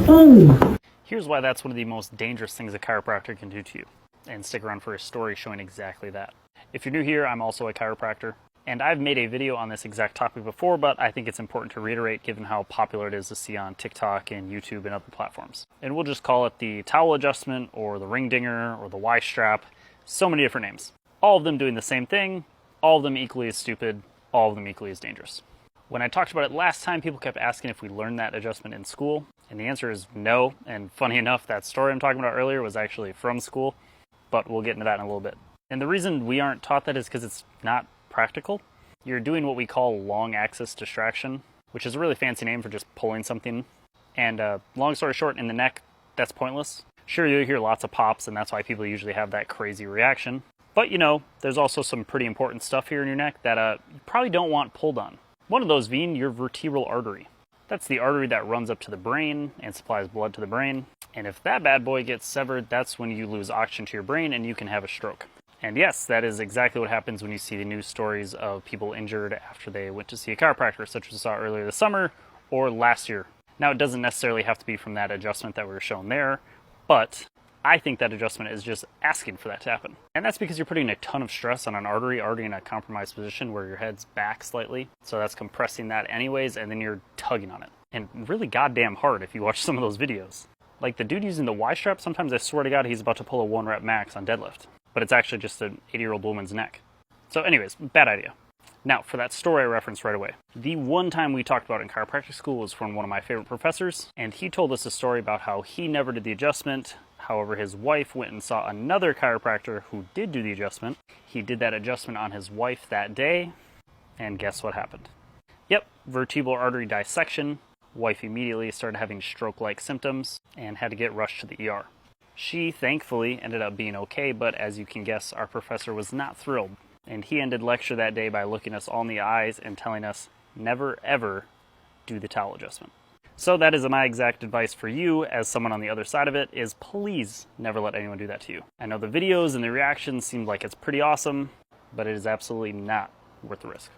phone. Here's why that's one of the most dangerous things a chiropractor can do to you. And stick around for a story showing exactly that. If you're new here, I'm also a chiropractor. And I've made a video on this exact topic before, but I think it's important to reiterate given how popular it is to see on TikTok and YouTube and other platforms. And we'll just call it the towel adjustment, or the ring dinger, or the Y strap. So many different names. All of them doing the same thing, all of them equally as stupid, all of them equally as dangerous. When I talked about it last time, people kept asking if we learned that adjustment in school, and the answer is no. And funny enough, that story I'm talking about earlier was actually from school, but we'll get into that in a little bit. And the reason we aren't taught that is because it's not practical. You're doing what we call long axis distraction, which is a really fancy name for just pulling something. And long story short, in the neck, that's pointless. Sure, you'll hear lots of pops, and that's why people usually have that crazy reaction. But you know, there's also some pretty important stuff here in your neck that you probably don't want pulled on. One of those being your vertebral artery. That's the artery that runs up to the brain and supplies blood to the brain. And if that bad boy gets severed, that's when you lose oxygen to your brain and you can have a stroke. And yes, that is exactly what happens when you see the news stories of people injured after they went to see a chiropractor, such as we saw earlier this summer or last year. Now, it doesn't necessarily have to be from that adjustment that we were shown there, but I think that adjustment is just asking for that to happen. And that's because you're putting a ton of stress on an artery already in a compromised position where your head's back slightly. So that's compressing that anyways, and then you're tugging on it. And really goddamn hard if you watch some of those videos. Like the dude using the Y strap, sometimes I swear to God he's about to pull a 1 rep max on deadlift. But it's actually just an 80-year-old woman's neck. So anyways, bad idea. Now, for that story I referenced right away. The one time we talked about in chiropractic school was from one of my favorite professors, and he told us a story about how he never did the adjustment. However, his wife went and saw another chiropractor who did do the adjustment. He did that adjustment on his wife that day, and guess what happened? Yep, vertebral artery dissection. Wife immediately started having stroke-like symptoms and had to get rushed to the ER. She, thankfully, ended up being okay, but as you can guess, our professor was not thrilled. And he ended lecture that day by looking us all in the eyes and telling us, never ever do the towel adjustment. So that is my exact advice for you, as someone on the other side of it, is please never let anyone do that to you. I know the videos and the reactions seem like it's pretty awesome, but it is absolutely not worth the risk.